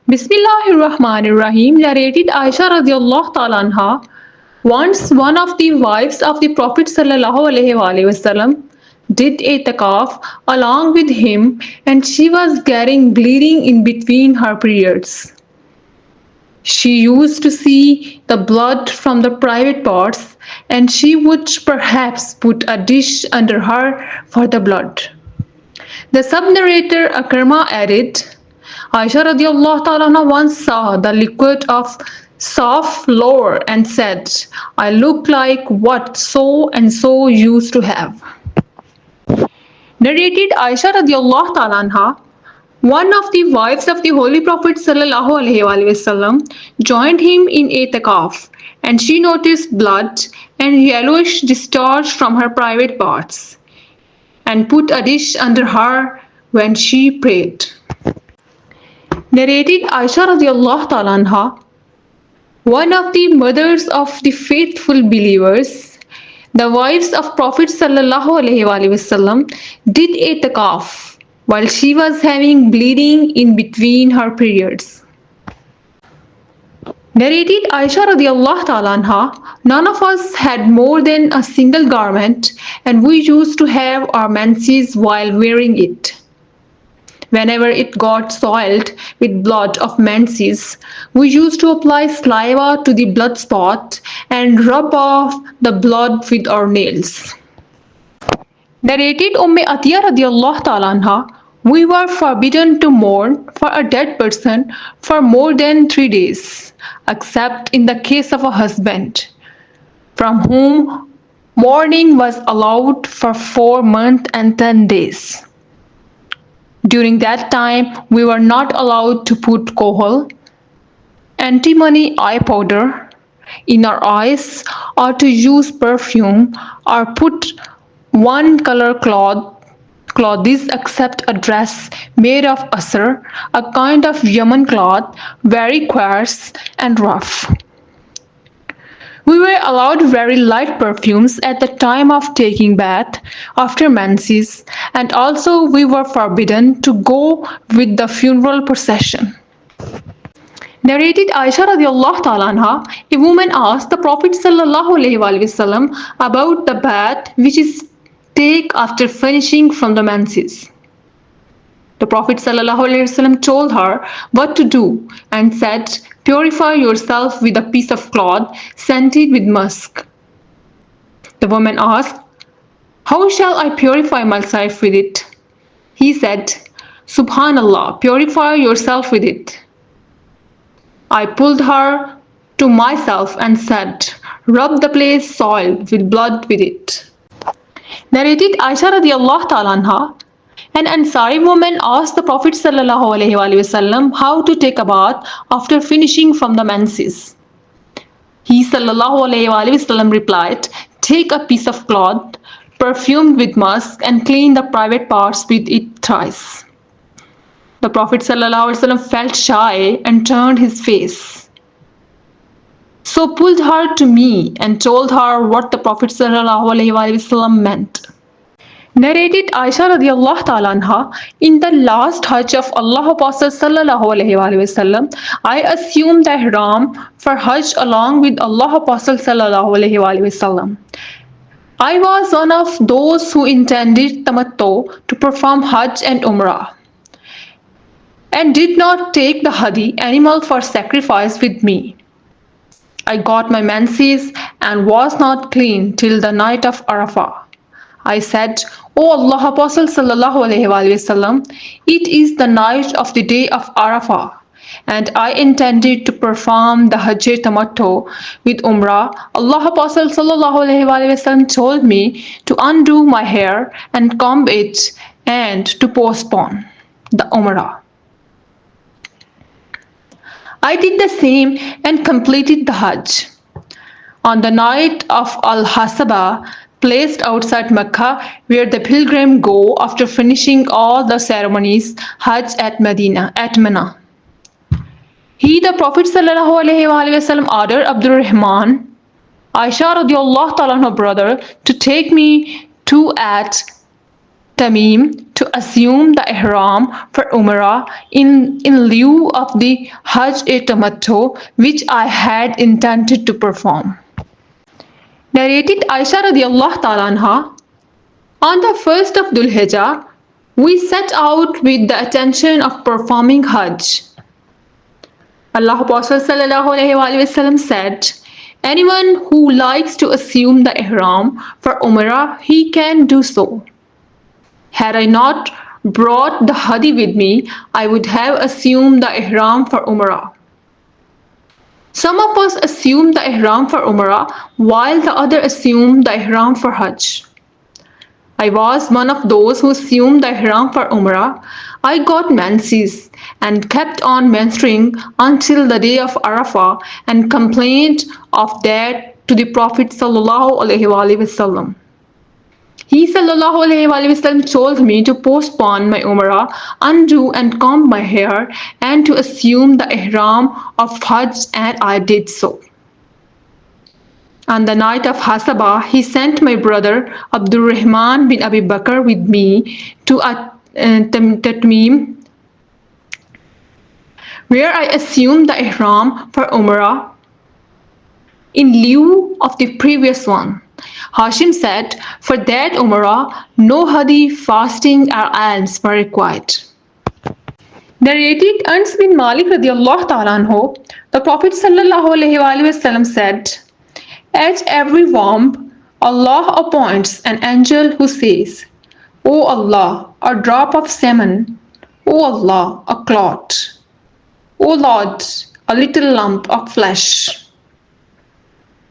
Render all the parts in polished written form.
Bismillahirrahmanirrahim, narrated Aisha radiallahu ta'ala anha. Once one of the wives of the Prophet sallallahu alaihi wasallam did itikaf along with him, and she was getting bleeding in between her periods. She used to see the blood from the private parts, and she would perhaps put a dish under her for the blood. The sub-narrator Akrama added, Aisha radiallahu ta'ala anha once saw the liquid of soft flour and said, I look like what so and so used to have. Narrated Aisha radiallahu ta'ala anha, one of the wives of the Holy Prophet sallallahu alaihi wasallam joined him in itikaf, and she noticed blood and yellowish discharge from her private parts, and put a dish under her when she prayed. Narrated Aisha radiallahu ta'ala anha, one of the mothers of the faithful believers, the wives of Prophet sallallahu alaihi wasallam, did itikaf while she was having bleeding in between her periods. Narrated Aisha radiallahu ta'ala anha, none of us had more than a single garment, and we used to have our menses while wearing it. Whenever it got soiled with blood of menses, we used to apply saliva to the blood spot and rub off the blood with our nails. Narrated Atiyah radiallahu ta'ala anha, we were forbidden to mourn for a dead person for more than 3 days, except in the case of a husband, from whom mourning was allowed for 4 months and 10 days. During that time, we were not allowed to put kohol, antimony eye powder in our eyes, or to use perfume, or put one color clothes except a dress made of asr, a kind of Yemen cloth, very coarse and rough. We were allowed very light perfumes at the time of taking bath after menses, and also we were forbidden to go with the funeral procession. Narrated Aisha radiallahu ta'ala anha, a woman asked the Prophet sallallahu alaihi wasallam about the bath which is take after finishing from the menses. The Prophet ﷺ told her what to do and said, purify yourself with a piece of cloth scented with musk. The woman asked, how shall I purify myself with it? He said, Subhanallah, purify yourself with it. I pulled her to myself and said, rub the place soiled with blood with it. Narrated Aisha radiallahu ta'ala anha, an Ansari woman asked the Prophet sallallahu alaihi wasallam how to take a bath after finishing from the menses. He sallallahu alaihi wasallam replied, take a piece of cloth perfumed with musk and clean the private parts with it thrice. The Prophet sallallahu alaihi wasallam felt shy and turned his face. So pulled her to me and told her what the Prophet ﷺ meant. Narrated Aisha radiallahu ta'ala anha, in the last Hajj of Allah Apostle ﷺ, I assumed the ihram for Hajj along with Allah Apostle ﷺ. I was one of those who intended tamattu to perform Hajj and Umrah, and did not take the hadi animal for sacrifice with me. I got my menses and was not clean till the night of Arafah. I said, O Allah Apostle sallallahu alaihi wasallam, it is the night of the day of Arafah, and I intended to perform the Hajj Tamattu with Umrah. Allah Apostle sallallahu alaihi wasallam told me to undo my hair and comb it and to postpone the Umrah. I did the same and completed the Hajj. On the night of Al-Hasaba, placed outside Mecca, where the pilgrims go after finishing all the ceremonies, Hajj at Mina. He, the Prophet ﷺ, ordered Abdul Rahman, Aisha radiallahu ta'ala anha brother, to take me to at Tamim to assume the ihram for Umrah in lieu of the Hajj-e-Tamattu which I had intended to perform. Narrated Aisha radiallahu ta'ala anha, on the first of Dhul Hijjah, we set out with the intention of performing Hajj. Allah Prophet sallallahu alaihi wasallam said, anyone who likes to assume the ihram for Umrah, he can do so. Had I not brought the hadi with me, I would have assumed the ihram for Umrah. Some of us assume the ihram for Umrah while the other assume the ihram for Hajj. I was one of those who assumed the ihram for Umrah. I got menses and kept on menstruing until the day of Arafah and complained of that to the Prophet sallallahu alaihi wasallam. He sallallahu alaihi wasallam told me to postpone my Umrah, undo and comb my hair, and to assume the ihram of Hajj, and I did so. On the night of Hasaba, he sent my brother Abdul Rahman bin Abi Bakr with me to Tamim, where I assumed the ihram for Umrah in lieu of the previous one. Hashim said, for that Umrah, no hadi, fasting or alms were required. Narrated Anas bin Malik radiallahu ta'ala anhu, the Prophet sallallahu alaihi wasallam said, at every womb, Allah appoints an angel who says, O Allah, a drop of semen, O Allah, a clot, O Lord, a little lump of flesh.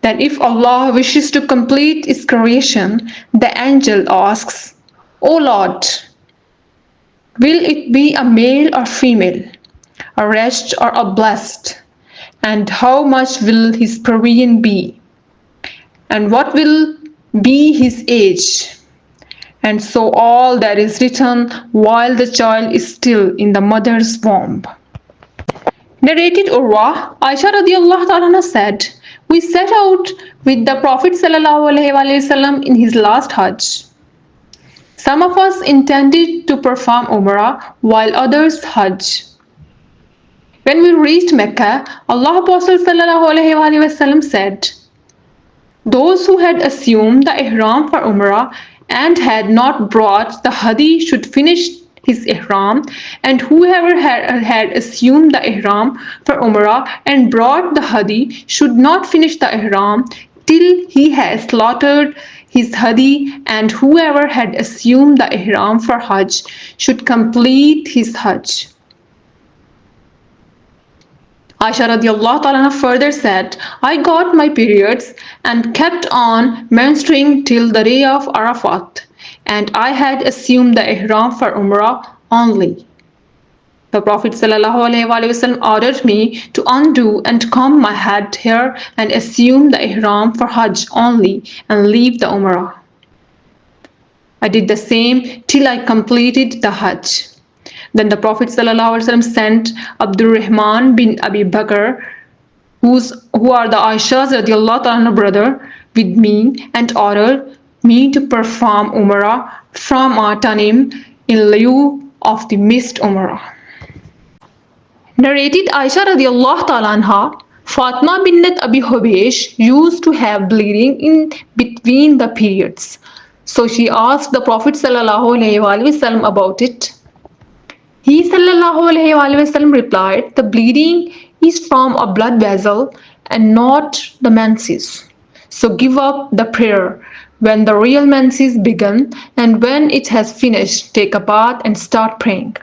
Then if Allah wishes to complete His creation, the angel asks, O Lord, will it be a male or female, a wretched or a blessed? And how much will his provision be? And what will be his age? And so all that is written while the child is still in the mother's womb. Narrated Urwa, Aisha radiallahu ta'ala said, we set out with the Prophet sallallahu alaihi wasallam in his last Hajj. Some of us intended to perform Umrah while others Hajj. When we reached Mecca, Allah Prophet sallallahu alaihi wasallam said, those who had assumed the ihram for Umrah and had not brought the hadi should finish his ihram, and whoever had assumed the ihram for Umrah and brought the hadi should not finish the ihram till he has slaughtered his hadi, and whoever had assumed the ihram for Hajj should complete his Hajj. Aisha radiallahu ta'ala further said, I got my periods and kept on menstruing till the day of Arafat, and I had assumed the ihram for Umrah only. The Prophet ﷺ ordered me to undo and comb my head hair and assume the ihram for Hajj only and leave the Umrah. I did the same till I completed the Hajj. Then the Prophet ﷺ sent Abdul Rahman bin Abi Bakr, who are the Aisha's radiallahu ta'ala brother, with me and ordered me to perform Umrah from Tanim in lieu of the missed Umrah. Narrated Aisha radiallahu ta'ala anha, Fatima bint Abi Hubaysh used to have bleeding in between the periods. So she asked the Prophet sallallahu alaihi wasallam about it. He sallallahu alaihi wasallam replied, the bleeding is from a blood vessel and not the menses. So give up the prayer when the real menses begin, and when it has finished, take a bath and start praying.